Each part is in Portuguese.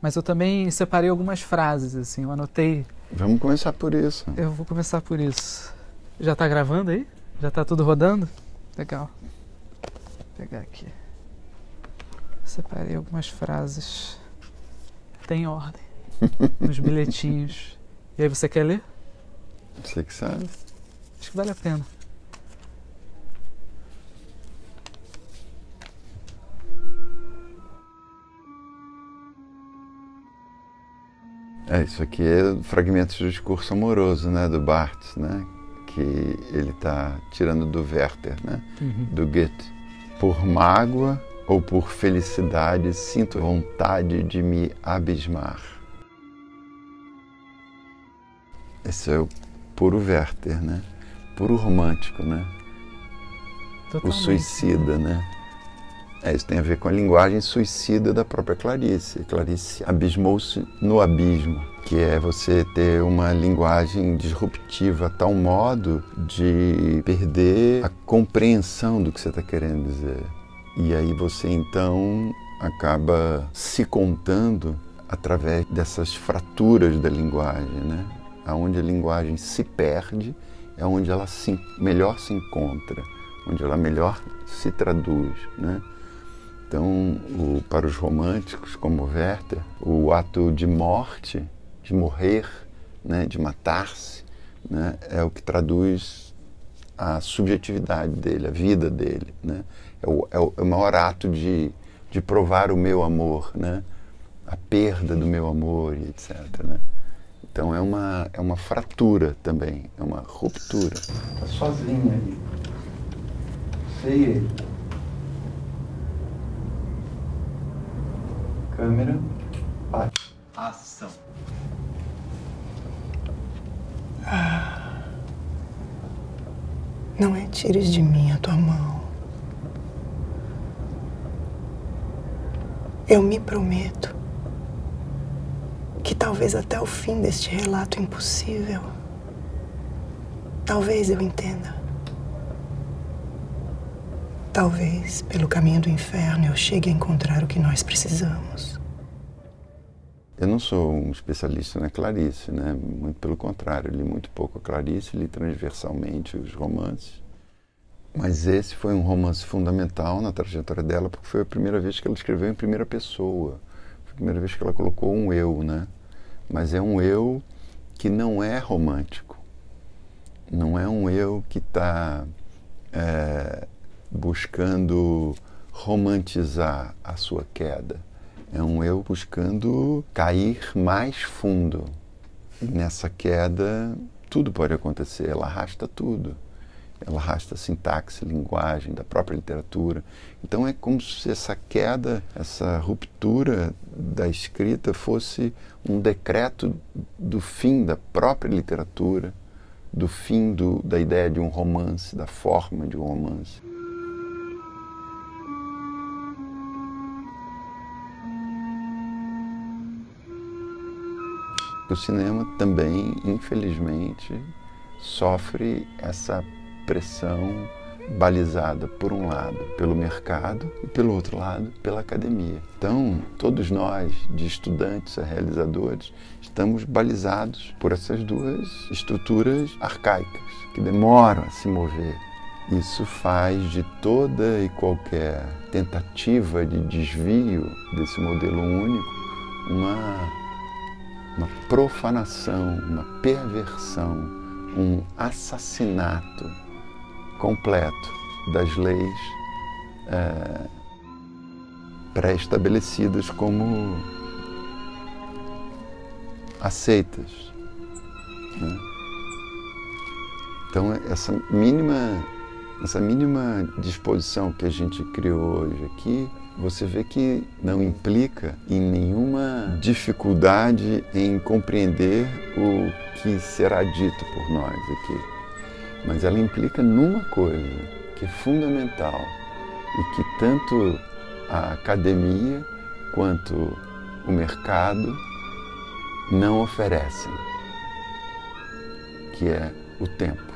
Mas eu também separei algumas frases, assim, eu anotei. Vamos começar por isso. Eu vou começar por isso. Já tá gravando aí? Já tá tudo rodando? Legal. Vou pegar aqui. Separei algumas frases. Tem ordem. Nos bilhetinhos. E aí, você quer ler? Você que sabe. Acho que vale a pena. Isso aqui é fragmentos do discurso amoroso, né, do Barthes, né, que ele está tirando do Werther, né, do Goethe. Por mágoa ou por felicidade sinto vontade de me abismar. Esse é o puro Werther, né, puro romântico, né, Totalmente. o suicida, né. Isso tem a ver com a linguagem suicida da própria Clarice. Clarice abismou-se no abismo, que é você ter uma linguagem disruptiva a tal modo de perder a compreensão do que você está querendo dizer. E aí você então acaba se contando através dessas fraturas da linguagem, né? Onde a linguagem se perde é onde ela melhor se encontra, onde ela melhor se traduz, né? Então, para os românticos, como Werther, o ato de morte, de morrer, né, de matar-se, né, é o que traduz a subjetividade dele, a vida dele, né? É o maior ato de provar o meu amor, né? A perda do meu amor, e etc. Né? Então é uma fratura também, é uma ruptura. Está sozinha ali. Sei ele. Câmera, bate. Ação. Não retires de mim a tua mão. Eu me prometo que talvez até o fim deste relato impossível, talvez eu entenda. Talvez, pelo caminho do inferno, eu chegue a encontrar o que nós precisamos. Eu não sou um especialista na Clarice, né? Muito pelo contrário, eu li muito pouco a Clarice, li transversalmente os romances. Mas esse foi um romance fundamental na trajetória dela, porque foi a primeira vez que ela escreveu em primeira pessoa. Foi a primeira vez que ela colocou um eu, né? Mas é um eu que não é romântico. Não é um eu que está buscando romantizar a sua queda. É um eu buscando cair mais fundo. E nessa queda, tudo pode acontecer, ela arrasta tudo. Ela arrasta a sintaxe, linguagem da própria literatura. Então é como se essa queda, essa ruptura da escrita fosse um decreto do fim da própria literatura, do fim da ideia de um romance, da forma de um romance. O cinema também, infelizmente, sofre essa pressão balizada, por um lado, pelo mercado e, pelo outro lado, pela academia. Então, todos nós, de estudantes a realizadores, estamos balizados por essas duas estruturas arcaicas, que demoram a se mover. Isso faz de toda e qualquer tentativa de desvio desse modelo único uma profanação, uma perversão, um assassinato completo das leis pré-estabelecidas como aceitas, né? Então essa mínima disposição que a gente criou hoje aqui, você vê que não implica em nenhuma dificuldade em compreender o que será dito por nós aqui. Mas ela implica numa coisa que é fundamental e que tanto a academia quanto o mercado não oferecem, que é o tempo.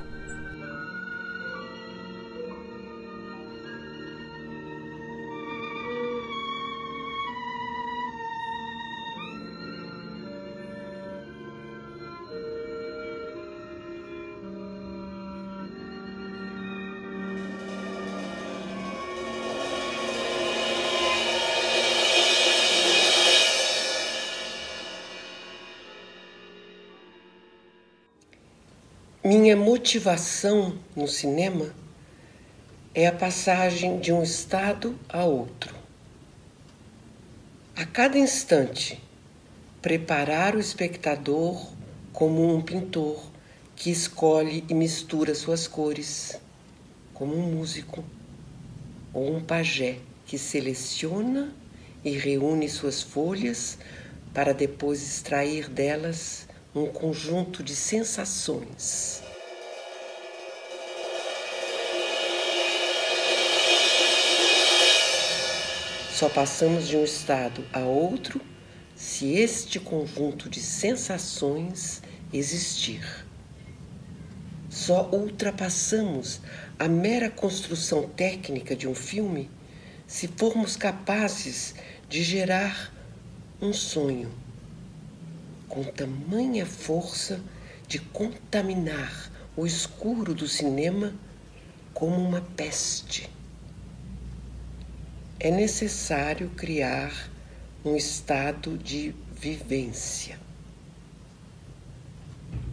Minha motivação no cinema é a passagem de um estado a outro. A cada instante, preparar o espectador como um pintor que escolhe e mistura suas cores, como um músico ou um pajé que seleciona e reúne suas folhas para depois extrair delas um conjunto de sensações. Só passamos de um estado a outro se este conjunto de sensações existir. Só ultrapassamos a mera construção técnica de um filme se formos capazes de gerar um sonho com tamanha força de contaminar o escuro do cinema como uma peste. É necessário criar um estado de vivência,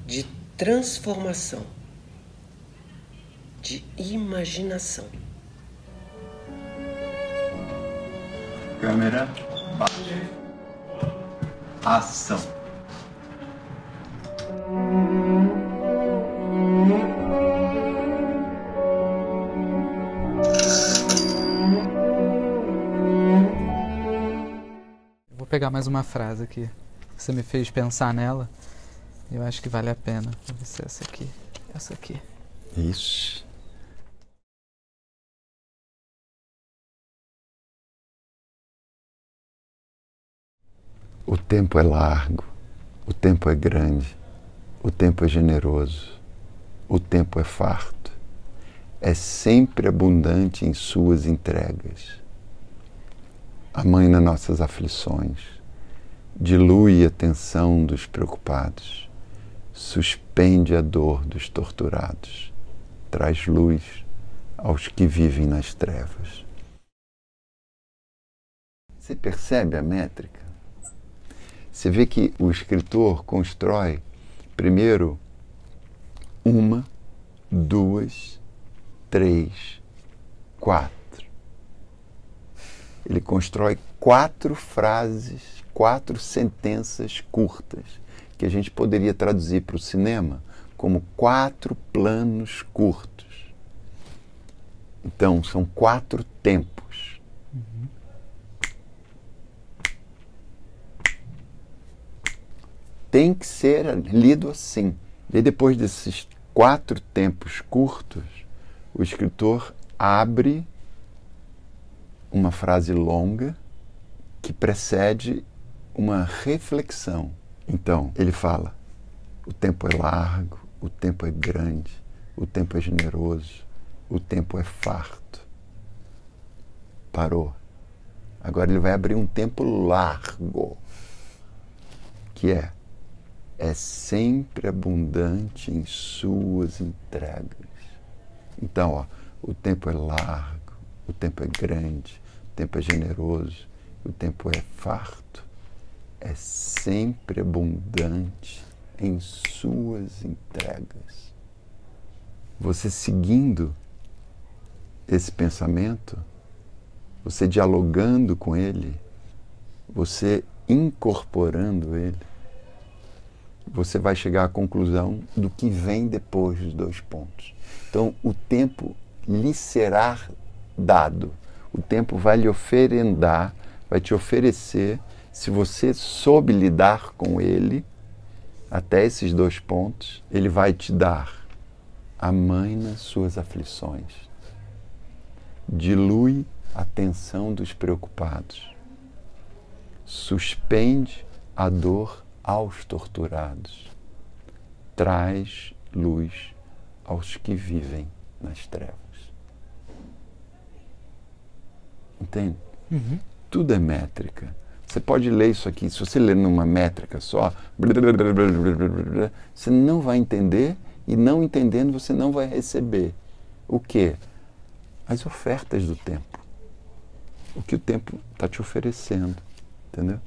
de transformação, de imaginação. Câmera, ação. Vou pegar mais uma frase aqui. Você me fez pensar nela. Eu acho que vale a pena. Vou ver se é essa aqui. Essa aqui. Isso. O tempo é largo, o tempo é grande, o tempo é generoso, o tempo é farto, é sempre abundante em suas entregas. Amaina nossas aflições, dilui a tensão dos preocupados, suspende a dor dos torturados, traz luz aos que vivem nas trevas. Você percebe a métrica? Você vê que o escritor constrói primeiro 1, 2, 3, 4. Ele constrói 4 frases, 4 sentenças curtas, que a gente poderia traduzir para o cinema como 4 planos curtos. Então, são 4 tempos. Tem que ser lido assim. E depois desses 4 tempos curtos, o escritor abre uma frase longa que precede uma reflexão. Então, ele fala: o tempo é largo, o tempo é grande, o tempo é generoso, o tempo é farto. Parou. Agora ele vai abrir um tempo largo, que é sempre abundante em suas entregas. Então, ó, o tempo é largo, o tempo é grande, o tempo é generoso, o tempo é farto, é sempre abundante em suas entregas. Você seguindo esse pensamento, você dialogando com ele, você incorporando ele, você vai chegar à conclusão do que vem depois dos 2 pontos. Então, o tempo lhe será dado. O tempo vai lhe oferendar, vai te oferecer, se você soube lidar com ele, até esses 2 pontos, ele vai te dar: amaina suas aflições, dilui a tensão dos preocupados, suspende a dor aos torturados, traz luz aos que vivem nas trevas. Entende? Tudo é métrica. Você pode ler isso aqui, se você ler numa métrica só, você não vai entender, e não entendendo você não vai receber. O quê? As ofertas do tempo. O que o tempo está te oferecendo. Entendeu?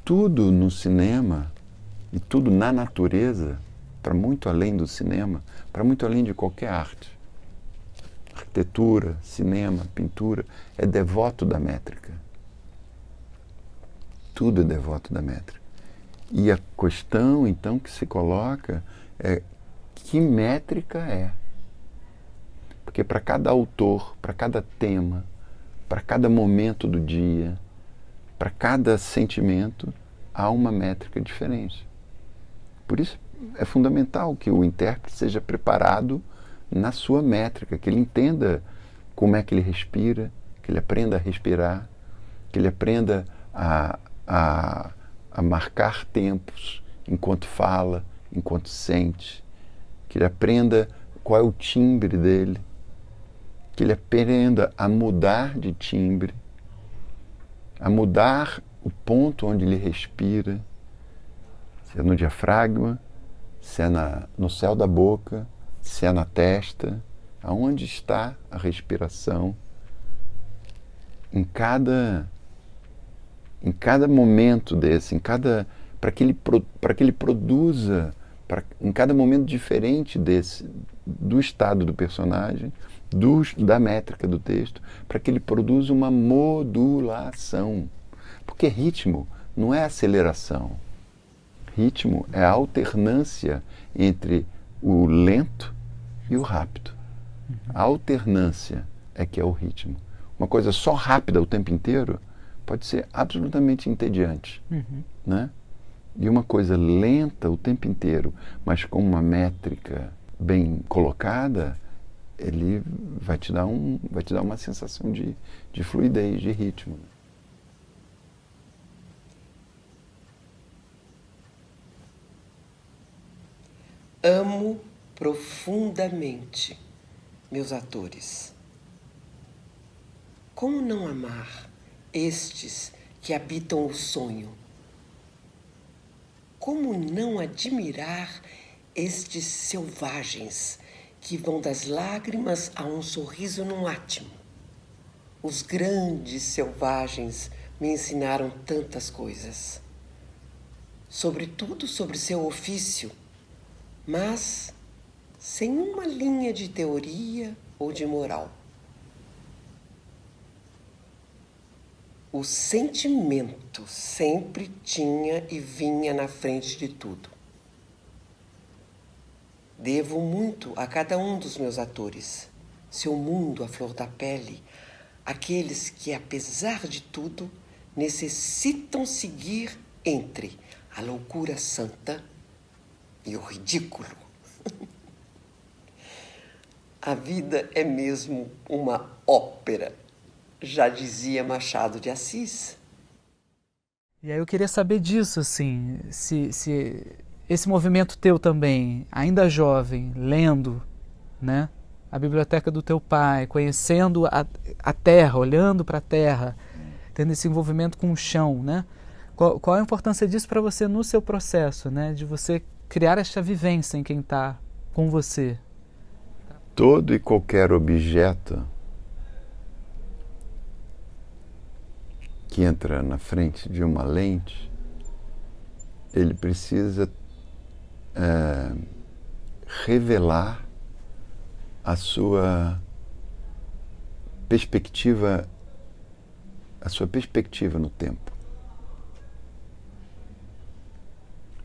Tudo no cinema e tudo na natureza para muito além do cinema, para muito além de qualquer arte. Arquitetura, cinema, pintura, é devoto da métrica. Tudo é devoto da métrica. E a questão, então, que se coloca é que métrica é. Porque para cada autor, para cada tema, para cada momento do dia, para cada sentimento, há uma métrica diferente. Por isso é fundamental que o intérprete seja preparado na sua métrica, que ele entenda como é que ele respira, que ele aprenda a respirar, que ele aprenda a marcar tempos enquanto fala, enquanto sente, que ele aprenda qual é o timbre dele, que ele aprenda a mudar de timbre, a mudar o ponto onde ele respira, se é no diafragma, se é no céu da boca, se é na testa, aonde está a respiração, em cada momento desse, para que ele produza, em cada momento diferente desse, do estado do personagem, da métrica do texto, para que ele produza uma modulação. Porque ritmo não é aceleração. Ritmo é a alternância entre o lento e o rápido. A alternância é que é o ritmo. Uma coisa só rápida o tempo inteiro pode ser absolutamente entediante, né? E uma coisa lenta o tempo inteiro, mas com uma métrica bem colocada, ele vai te dar uma sensação de fluidez, de ritmo. Amo profundamente meus atores. Como não amar estes que habitam o sonho? Como não admirar estes selvagens que vão das lágrimas a um sorriso num átimo? Os grandes selvagens me ensinaram tantas coisas, sobretudo sobre seu ofício, mas sem uma linha de teoria ou de moral. O sentimento sempre tinha e vinha na frente de tudo. Devo muito a cada um dos meus atores, seu mundo à flor da pele, aqueles que, apesar de tudo, necessitam seguir entre a loucura santa e o ridículo. A vida é mesmo uma ópera, já dizia Machado de Assis. E aí eu queria saber disso, assim, se esse movimento teu também, ainda jovem, lendo, né, a biblioteca do teu pai, conhecendo a terra, olhando para a terra, tendo esse envolvimento com o chão, né? Qual a importância disso para você no seu processo, né, de você criar esta vivência em quem está com você? Todo e qualquer objeto que entra na frente de uma lente, ele precisa revelar a sua perspectiva no tempo.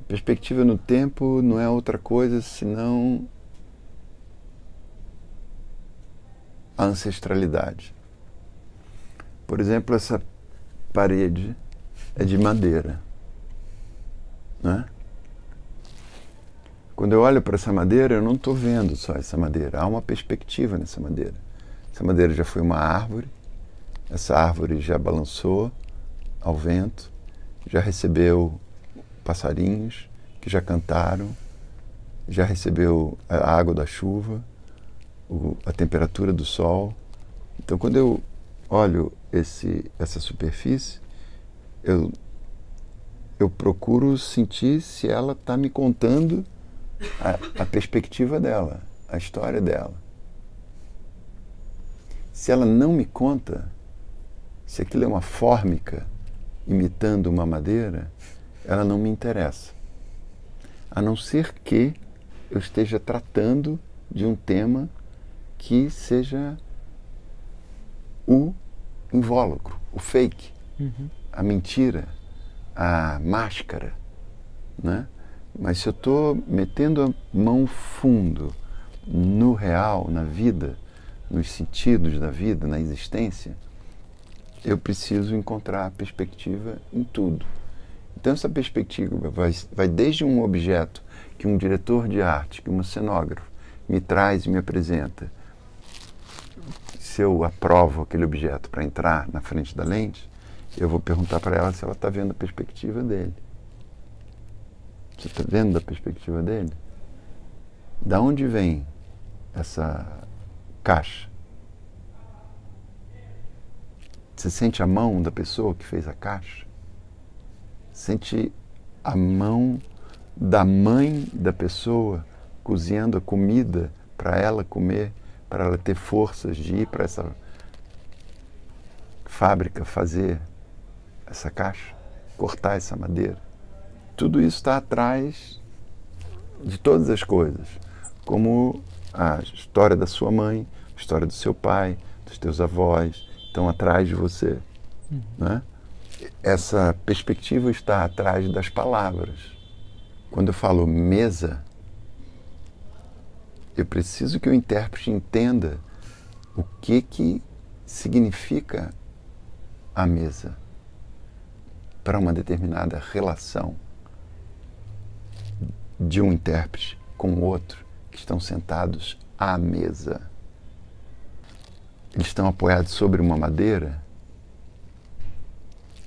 Perspectiva no tempo não é outra coisa senão a ancestralidade. Por exemplo, essa parede é de madeira, né? Quando eu olho para essa madeira, eu não estou vendo só essa madeira. Há uma perspectiva nessa madeira. Essa madeira já foi uma árvore. Essa árvore já balançou ao vento, já recebeu passarinhos que já cantaram, já recebeu a água da chuva, a temperatura do sol. Então, quando eu olho essa superfície, eu procuro sentir se ela está me contando a perspectiva dela, a história dela. Se ela não me conta, se aquilo é uma fórmica imitando uma madeira, ela não me interessa. A não ser que eu esteja tratando de um tema que seja o invólucro, o fake, a mentira, a máscara, né? Mas se eu estou metendo a mão fundo no real, na vida, nos sentidos da vida, na existência, eu preciso encontrar a perspectiva em tudo. Então essa perspectiva vai desde um objeto que um diretor de arte, que um cenógrafo me traz e me apresenta. Se eu aprovo aquele objeto para entrar na frente da lente, eu vou perguntar para ela se ela está vendo a perspectiva dele. Você está vendo a perspectiva dele? Da onde vem essa caixa? Você sente a mão da pessoa que fez a caixa? Sente a mão da mãe da pessoa cozinhando a comida para ela comer, para ela ter forças de ir para essa fábrica fazer essa caixa, cortar essa madeira. Tudo isso está atrás de todas as coisas, como a história da sua mãe, a história do seu pai, dos teus avós, estão atrás de você, né? Essa perspectiva está atrás das palavras. Quando eu falo mesa, eu preciso que o intérprete entenda o que significa a mesa para uma determinada relação de um intérprete com o outro que estão sentados à mesa. Eles estão apoiados sobre uma madeira.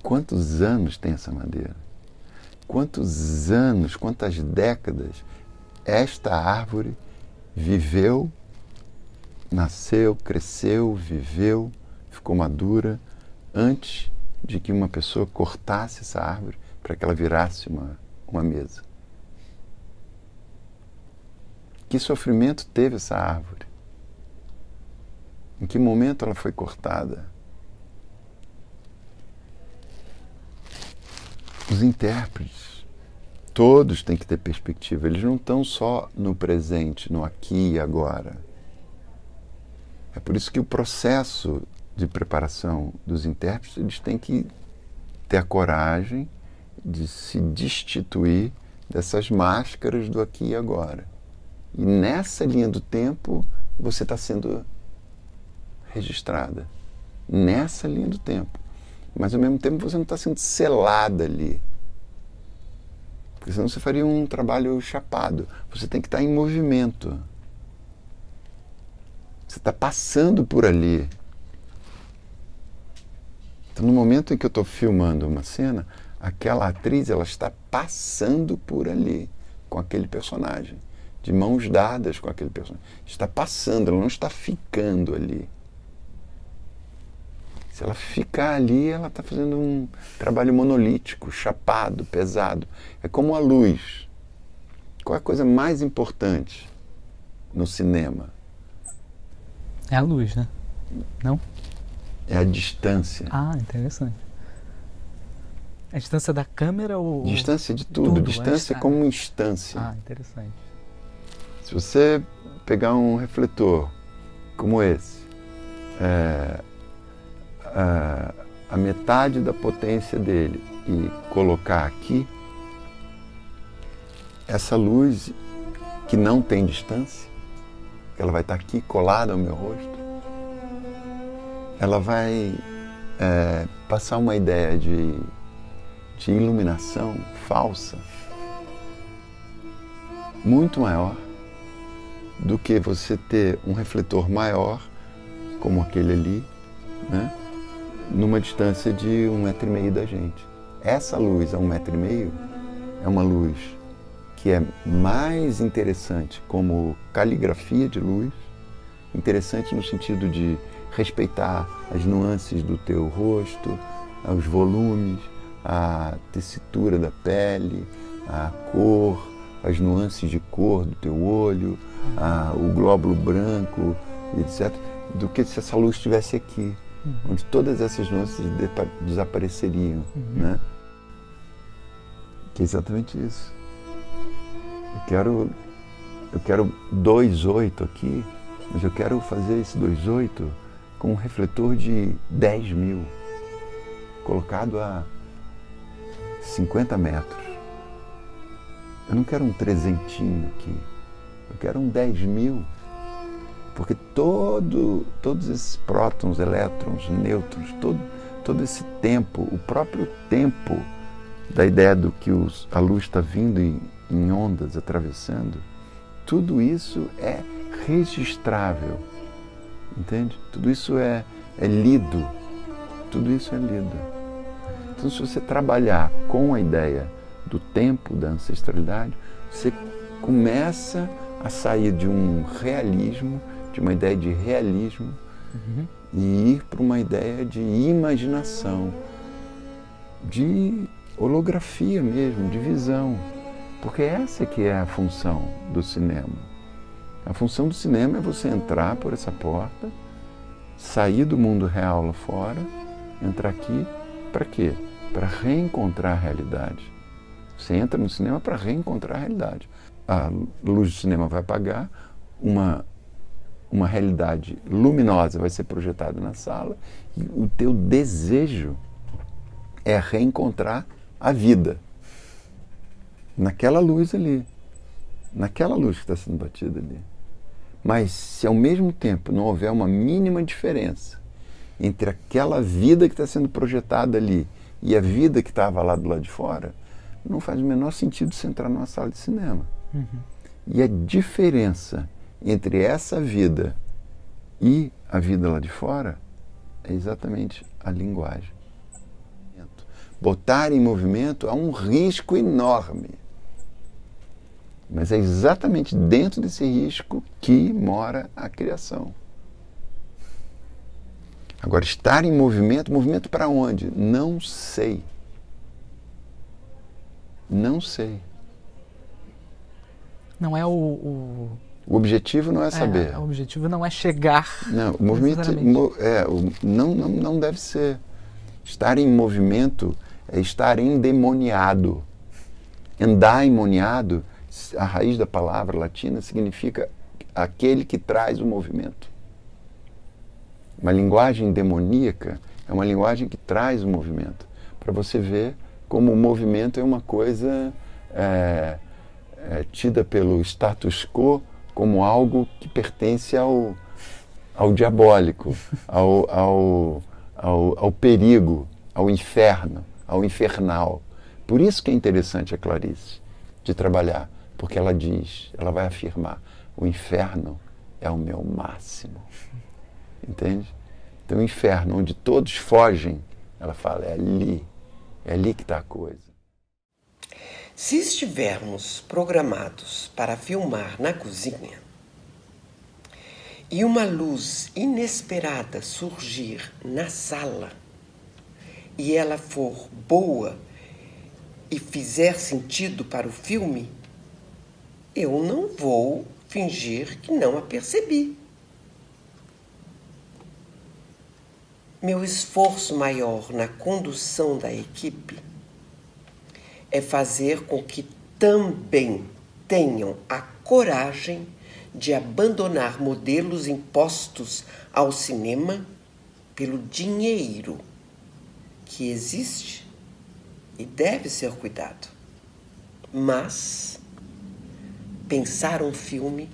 Quantos anos tem essa madeira? Quantos anos, quantas décadas esta árvore viveu, nasceu, cresceu, viveu, ficou madura, antes de que uma pessoa cortasse essa árvore para que ela virasse uma mesa? Que sofrimento teve essa árvore? Em que momento ela foi cortada? Os intérpretes, todos têm que ter perspectiva. Eles não estão só no presente, no aqui e agora. É por isso que o processo de preparação dos intérpretes, eles têm que ter a coragem de se destituir dessas máscaras do aqui e agora. E nessa linha do tempo, você está sendo registrada. Nessa linha do tempo. Mas ao mesmo tempo você não está sendo selada ali. Porque senão você faria um trabalho chapado. Você tem que estar em movimento. Você está passando por ali. Então no momento em que eu estou filmando uma cena, aquela atriz ela está passando por ali com aquele personagem. De mãos dadas com aquele personagem. Está passando, ela não está ficando ali. Se ela ficar ali, ela está fazendo um trabalho monolítico, chapado, pesado. É como a luz. Qual é a coisa mais importante no cinema? É a luz, né? Não? É a distância. Ah, interessante. A distância da câmera ou... Distância de tudo. Distância como instância. Ah, interessante. Se você pegar um refletor como esse, a metade da potência dele e colocar aqui, essa luz que não tem distância, que ela vai estar aqui colada ao meu rosto, ela vai passar uma ideia de iluminação falsa muito maior do que você ter um refletor maior, como aquele ali, né? Numa distância de 1,5 metro da gente. Essa luz a 1,5 metro é uma luz que é mais interessante como caligrafia de luz, interessante no sentido de respeitar as nuances do teu rosto, os volumes, a tessitura da pele, a cor, as nuances de cor do teu olho, o glóbulo branco, etc., do que se essa luz estivesse aqui, onde todas essas nuances desapareceriam, né? Que é exatamente isso. Eu quero eu quero 2,8 aqui, mas eu quero fazer esse 2,8 com um refletor de 10.000, colocado a 50 metros. Eu não quero um trezentinho aqui, eu quero um 10.000, porque todos esses prótons, elétrons, nêutrons, todo esse tempo, o próprio tempo da ideia do que a luz está vindo em ondas, atravessando, tudo isso é registrável, entende? Tudo isso é lido, tudo isso é lido. Então, se você trabalhar com a ideia do tempo, da ancestralidade, você começa a sair de um realismo, de uma ideia de realismo, e ir para uma ideia de imaginação, de holografia mesmo, de visão. Porque essa que é a função do cinema. A função do cinema é você entrar por essa porta, sair do mundo real lá fora, entrar aqui, para quê? Para reencontrar a realidade. Você entra no cinema para reencontrar a realidade. A luz do cinema vai apagar, uma realidade luminosa vai ser projetada na sala e o teu desejo é reencontrar a vida. Naquela luz ali, naquela luz que está sendo batida ali. Mas se ao mesmo tempo não houver uma mínima diferença entre aquela vida que está sendo projetada ali e a vida que estava lá do lado de fora, não faz o menor sentido você entrar numa sala de cinema. E a diferença entre essa vida e a vida lá de fora é exatamente a linguagem. Botar em movimento há um risco enorme. Mas é exatamente dentro desse risco que mora a criação. Agora, estar em movimento, movimento para onde? Não sei. Não sei. Não é O objetivo não é saber. O objetivo não é chegar. Não, o movimento não deve ser. Estar em movimento é estar endemoniado. Endaimoniado, a raiz da palavra latina significa aquele que traz o movimento. Uma linguagem demoníaca é uma linguagem que traz o movimento. Para você ver como o movimento é uma coisa tida pelo status quo como algo que pertence ao diabólico, ao perigo, ao inferno, ao infernal. Por isso que é interessante a Clarice de trabalhar, porque ela vai afirmar, o inferno é o meu máximo. Entende? Então o inferno, onde todos fogem, ela fala, é ali que está a coisa. Se estivermos programados para filmar na cozinha e uma luz inesperada surgir na sala e ela for boa e fizer sentido para o filme, eu não vou fingir que não a percebi. Meu esforço maior na condução da equipe é fazer com que também tenham a coragem de abandonar modelos impostos ao cinema pelo dinheiro que existe e deve ser cuidado. Mas pensar um filme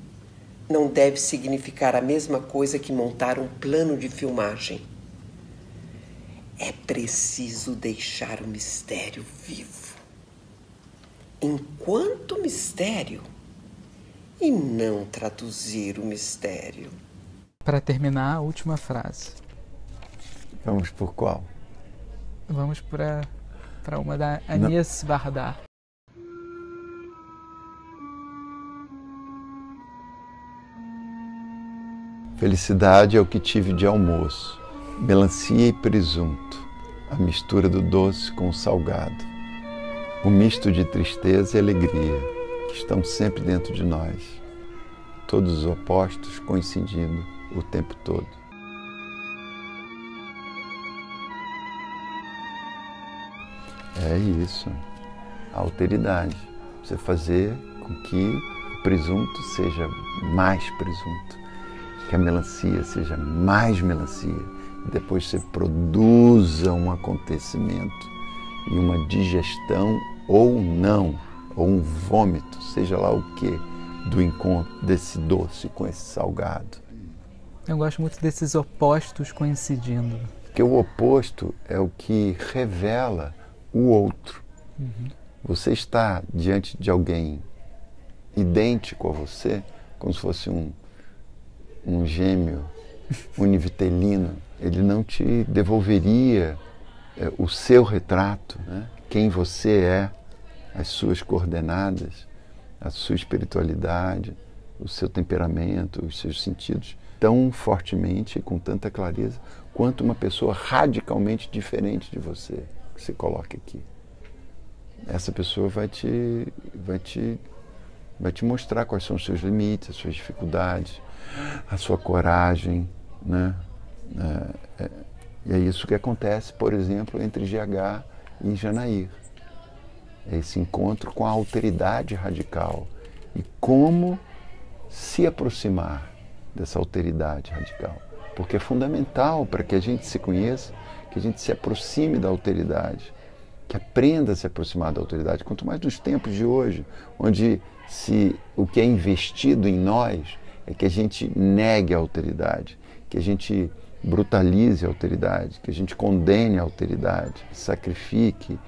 não deve significar a mesma coisa que montar um plano de filmagem. É preciso deixar o mistério vivo, enquanto mistério, e não traduzir o mistério. Para terminar, a última frase. Vamos por qual? Vamos para uma da Agnès Varda. Felicidade é o que tive de almoço, melancia e presunto, a mistura do doce com o salgado, o misto de tristeza e alegria que estão sempre dentro de nós, todos os opostos coincidindo o tempo todo. É isso, a alteridade, você fazer com que o presunto seja mais presunto, que a melancia seja mais melancia, e depois você produza um acontecimento e uma digestão ou não, ou um vômito, seja lá o que, do encontro desse doce com esse salgado. Eu gosto muito desses opostos coincidindo. Porque o oposto é o que revela o outro. Você está diante de alguém idêntico a você, como se fosse um gêmeo univitelino, ele não te devolveria o seu retrato, né? Quem você é, as suas coordenadas, a sua espiritualidade, o seu temperamento, os seus sentidos, tão fortemente e com tanta clareza quanto uma pessoa radicalmente diferente de você, que você coloca aqui. Essa pessoa vai te mostrar quais são os seus limites, as suas dificuldades, a sua coragem, né? E é isso que acontece, por exemplo, entre GH e Janair. É esse encontro com a alteridade radical e como se aproximar dessa alteridade radical. Porque é fundamental para que a gente se conheça, que a gente se aproxime da alteridade, que aprenda a se aproximar da autoridade, quanto mais nos tempos de hoje, onde o que é investido em nós é que a gente negue a alteridade, que a gente brutalize a alteridade, que a gente condene a alteridade, sacrifique,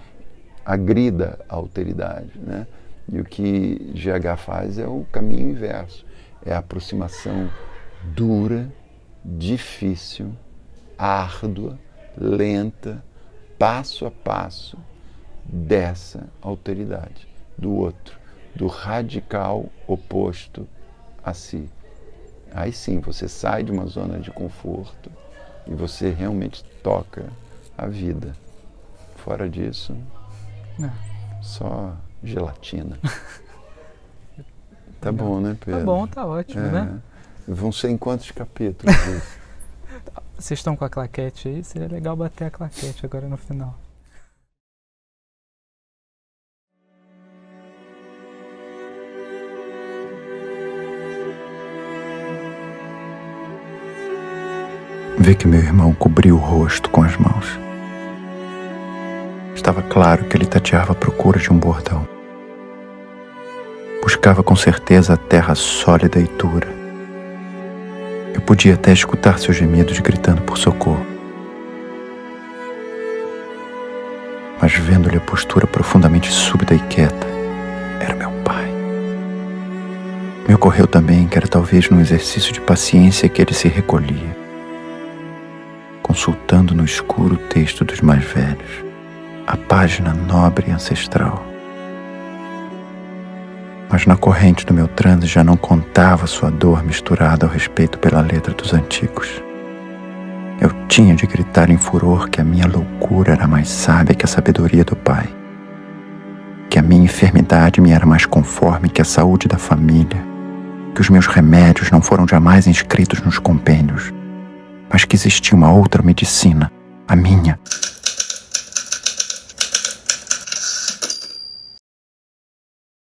agrida a alteridade, né? E o que GH faz é o caminho inverso, é a aproximação dura, difícil, árdua, lenta, passo a passo, dessa alteridade, do outro, do radical oposto a si. Aí sim, você sai de uma zona de conforto e você realmente toca a vida. Fora disso, só gelatina. Tá bom, né, Pedro? Tá bom, tá ótimo, né? Vão ser em quantos capítulos isso? Vocês estão com a claquete aí? Seria legal bater a claquete agora no final. Vi que meu irmão cobriu o rosto com as mãos. Estava claro que ele tateava à procura de um bordão. Buscava com certeza a terra sólida e dura. Eu podia até escutar seus gemidos gritando por socorro. Mas vendo-lhe a postura profundamente súbita e quieta, era meu pai. Me ocorreu também que era talvez num exercício de paciência que ele se recolhia, consultando no escuro o texto dos mais velhos, a página nobre e ancestral. Mas na corrente do meu transe já não contava sua dor misturada ao respeito pela letra dos antigos. Eu tinha de gritar em furor que a minha loucura era mais sábia que a sabedoria do pai, que a minha enfermidade me era mais conforme que a saúde da família, que os meus remédios não foram jamais inscritos nos compêndios, mas que existia uma outra medicina, a minha,